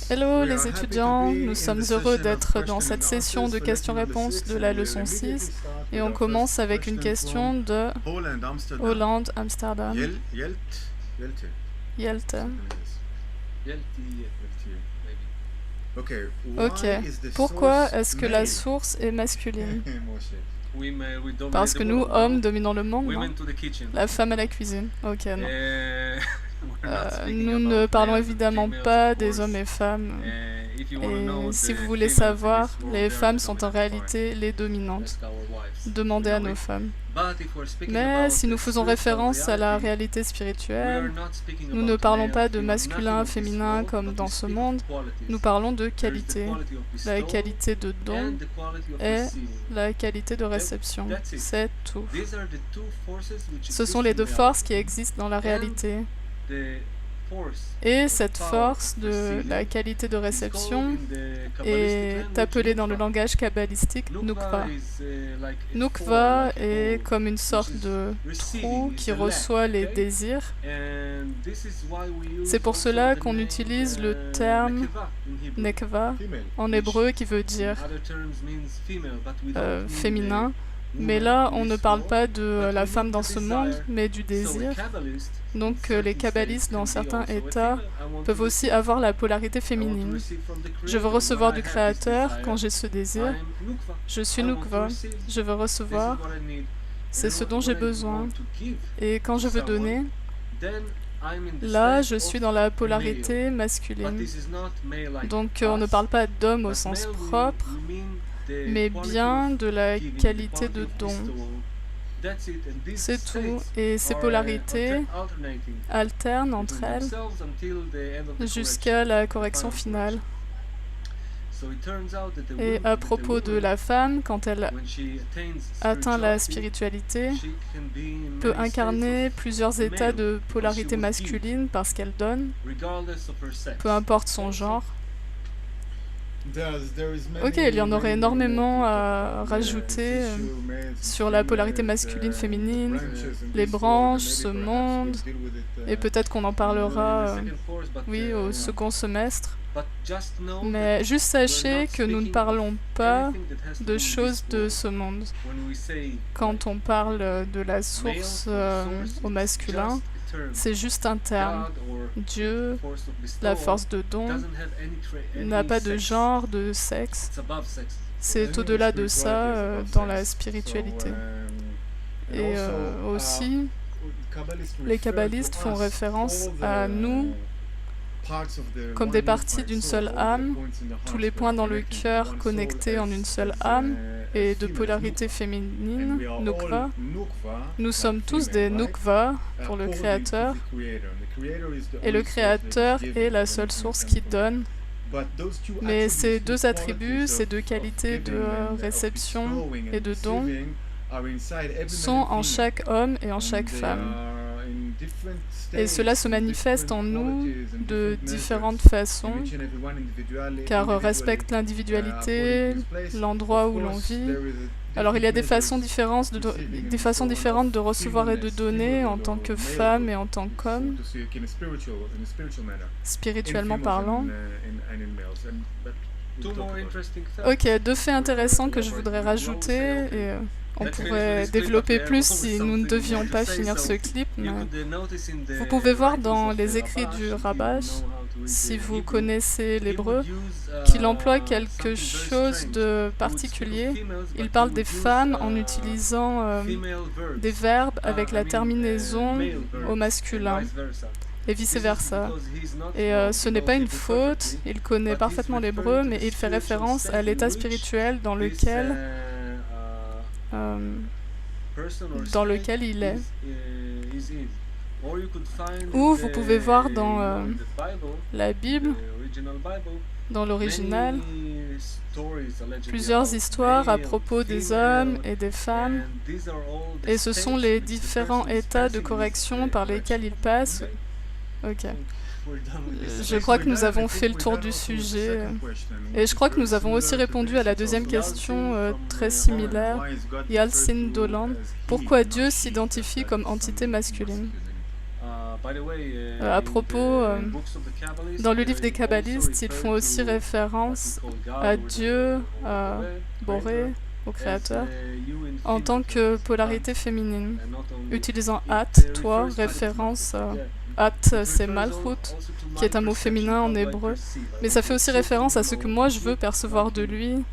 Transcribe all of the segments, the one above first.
Hello les étudiants, nous sommes heureux d'être dans cette session de questions-réponses de la leçon 6 et on commence avec une question de Hollande, Amsterdam, Yelte. Ok, pourquoi est-ce que la source est masculine? Parce que nous, hommes, dominons le monde, non? La femme à la cuisine. Ok, non. Nous ne parlons évidemment pas des hommes et femmes. Et si vous voulez savoir, les femmes sont en réalité les dominantes. Demandez à nos femmes. Mais si nous faisons référence à la réalité spirituelle, nous ne parlons pas de masculin, féminin comme dans ce monde, nous parlons de qualité. La qualité de don et la qualité de réception. C'est tout. Ce sont les deux forces qui existent dans la réalité. Et cette force de la qualité de réception est appelée dans le langage kabbalistique Nukva. Nukva est comme une sorte de trou qui reçoit les désirs. C'est pour cela qu'on utilise le terme Nekva en hébreu qui veut dire féminin. Mais là, on ne parle pas de la femme dans ce monde, mais du désir. Donc les kabbalistes dans certains états peuvent aussi avoir la polarité féminine. Je veux recevoir du Créateur quand j'ai ce désir. Je suis Nukva, je veux recevoir, c'est ce dont j'ai besoin. Et quand je veux donner, là je suis dans la polarité masculine. Donc on ne parle pas d'homme au sens propre, mais bien de la qualité de don. C'est tout. Et ces polarités alternent entre elles jusqu'à la correction finale. Et à propos de la femme, quand elle atteint la spiritualité, peut incarner plusieurs états de polarité masculine parce qu'elle donne, peu importe son genre. Ok, il y en aurait énormément à rajouter sur la polarité masculine-féminine, les branches, ce monde, et peut-être qu'on en parlera oui, au second semestre. Mais juste sachez que nous ne parlons pas de choses de ce monde. Quand on parle de la source au masculin, c'est juste un terme. Dieu, la force de don, n'a pas de genre, de sexe. C'est au-delà de ça dans la spiritualité. Et aussi, les kabbalistes font référence à nous comme des parties d'une seule âme, tous les points dans le cœur connectés en une seule âme, et de polarité féminine, Nukva. Nous sommes tous des Nukva pour le Créateur, et le Créateur est la seule source qui donne. Mais ces deux attributs, ces deux qualités de réception et de don, sont en chaque homme et en chaque femme. Et cela se manifeste en nous de différentes façons, car respecte l'individualité, l'endroit où l'on vit. Alors il y a des façons différentes de recevoir et de donner en tant que femme et en tant qu'homme, spirituellement parlant. Ok, deux faits intéressants que je voudrais rajouter, et on pourrait développer plus si nous ne devions pas finir ce clip. Mais vous pouvez voir dans les écrits du Rabash, si vous connaissez l'hébreu, qu'il emploie quelque chose de particulier. Il parle des femmes en utilisant des verbes avec la terminaison au masculin et vice-versa. Et ce n'est pas une faute, il connaît parfaitement l'hébreu, mais il fait référence à l'état spirituel dans lequel il est. Ou vous pouvez voir dans la Bible, dans l'original, plusieurs histoires à propos des hommes et des femmes, et ce sont les différents états de correction par lesquels ils passent. Ok. Je crois que nous avons fait le tour du sujet. Et je crois que nous avons aussi répondu à la deuxième question très similaire. Yalcin Dolan. Pourquoi Dieu s'identifie comme entité masculine? À propos, dans le livre des kabbalistes, ils font aussi référence à Dieu, à Boré, au Créateur, en tant que polarité féminine, utilisant At, toi, référence à At, c'est Malchut, qui est un mot féminin en hébreu, mais ça fait aussi référence à ce que moi je veux percevoir de lui.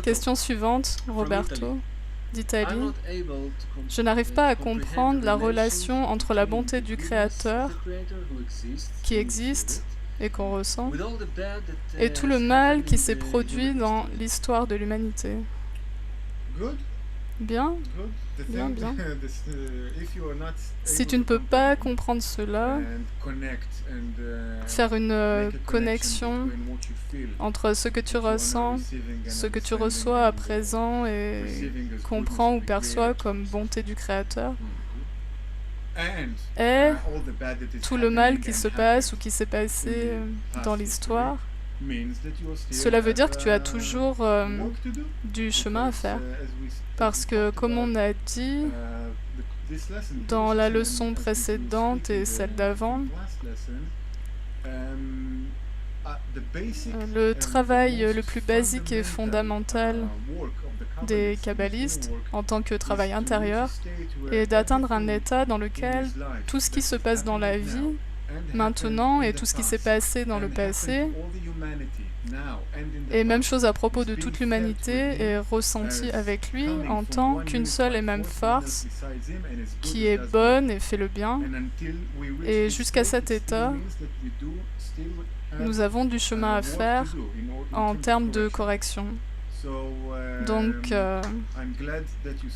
Question suivante, Roberto, d'Italie. Je n'arrive pas à comprendre la relation entre la bonté du Créateur, qui existe et qu'on ressent, et tout le mal qui s'est produit dans l'histoire de l'humanité. Bien, bien, bien. Si tu ne peux pas comprendre cela, faire une connexion entre ce que tu ressens, ce que tu reçois à présent et comprends ou perçois comme bonté du Créateur, et tout le mal qui se passe ou qui s'est passé dans l'histoire, cela veut dire que tu as toujours du chemin à faire. Parce que, comme on a dit dans la leçon précédente et celle d'avant, le travail le plus basique et fondamental des kabbalistes, en tant que travail intérieur, est d'atteindre un état dans lequel tout ce qui se passe dans la vie, maintenant, et tout ce qui s'est passé dans le passé, et même chose à propos de toute l'humanité, est ressenti avec lui en tant qu'une seule et même force qui est bonne et fait le bien. Et jusqu'à cet état, nous avons du chemin à faire en termes de correction. Donc,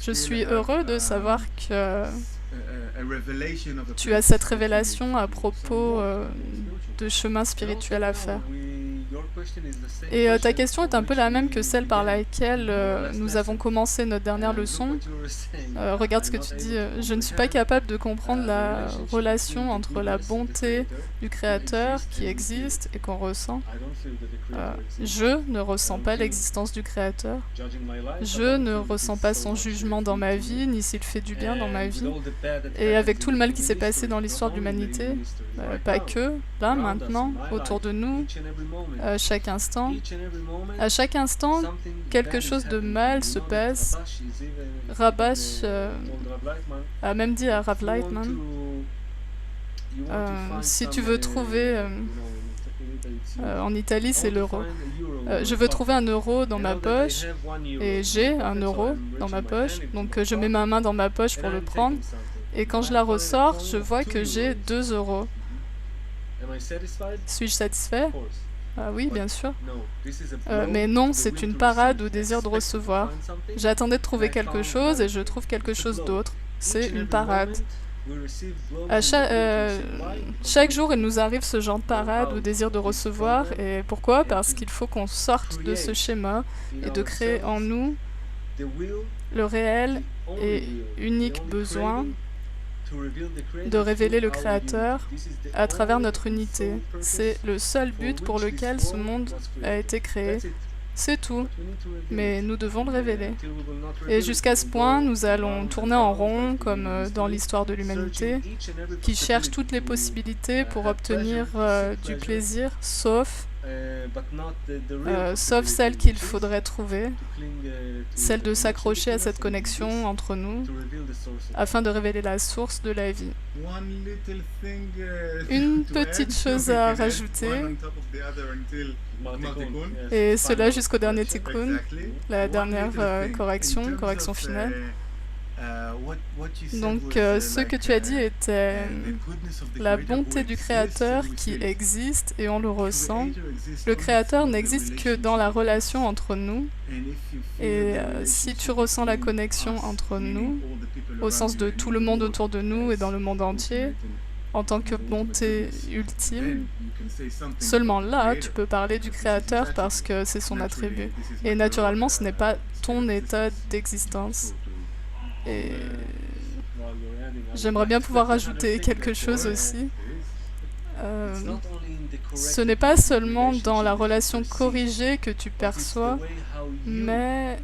je suis heureux de savoir que tu as cette révélation à propos de chemin spirituel à faire. Et ta question est un peu la même que celle par laquelle nous avons commencé notre dernière leçon. Regarde ce que tu dis. Je ne suis pas capable de comprendre la relation entre la bonté du Créateur qui existe et qu'on ressent. Je ne ressens pas l'existence du Créateur. Je ne ressens pas son jugement dans ma vie, ni s'il fait du bien dans ma vie. Et avec tout le mal qui s'est passé dans l'histoire de l'humanité, pas que, là, maintenant, autour de nous, à chaque instant, quelque chose de mal se passe. Rabash a même dit à Rav Lightman, si tu veux trouver, en Italie c'est l'euro, je veux trouver un euro dans ma poche, et j'ai un euro dans ma poche, donc je mets ma main dans ma poche pour le prendre, et quand je la ressors, je vois que j'ai 2 euros. Suis-je satisfait? Oui, bien sûr. Mais non, c'est une parade au désir de recevoir. J'attendais de trouver quelque chose et je trouve quelque chose d'autre. C'est une parade. Chaque jour, il nous arrive ce genre de parade au désir de recevoir. Et pourquoi? Parce qu'il faut qu'on sorte de ce schéma et de créer en nous le réel et unique besoin de révéler le Créateur à travers notre unité. C'est le seul but pour lequel ce monde a été créé. C'est tout. Mais nous devons le révéler. Et jusqu'à ce point, nous allons tourner en rond, comme dans l'histoire de l'humanité, qui cherche toutes les possibilités pour obtenir du plaisir, sauf celle qu'il faudrait trouver, celle de s'accrocher à cette connexion entre nous, afin de révéler la source de la vie. Une petite chose à rajouter, et cela jusqu'au dernier tikkun, la dernière correction finale. Donc, ce que tu as dit était la bonté du Créateur qui existe et on le ressent. Le Créateur n'existe que dans la relation entre nous. Et si tu ressens la connexion entre nous, au sens de tout le monde autour de nous et dans le monde entier, en tant que bonté ultime, seulement là, tu peux parler du Créateur parce que c'est son attribut. Et naturellement, ce n'est pas ton état d'existence. Et j'aimerais bien pouvoir rajouter quelque chose aussi. Ce n'est pas seulement dans la relation corrigée que tu perçois, mais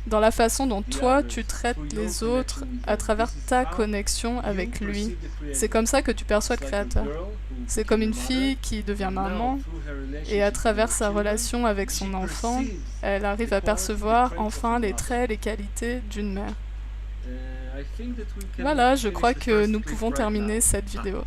dans la façon dont toi tu traites les autres à travers ta connexion avec lui. C'est comme ça que tu perçois le Créateur. C'est comme une fille qui devient maman et à travers sa relation avec son enfant, elle arrive à percevoir enfin les traits, les qualités d'une mère. Voilà, je crois que nous pouvons terminer cette vidéo.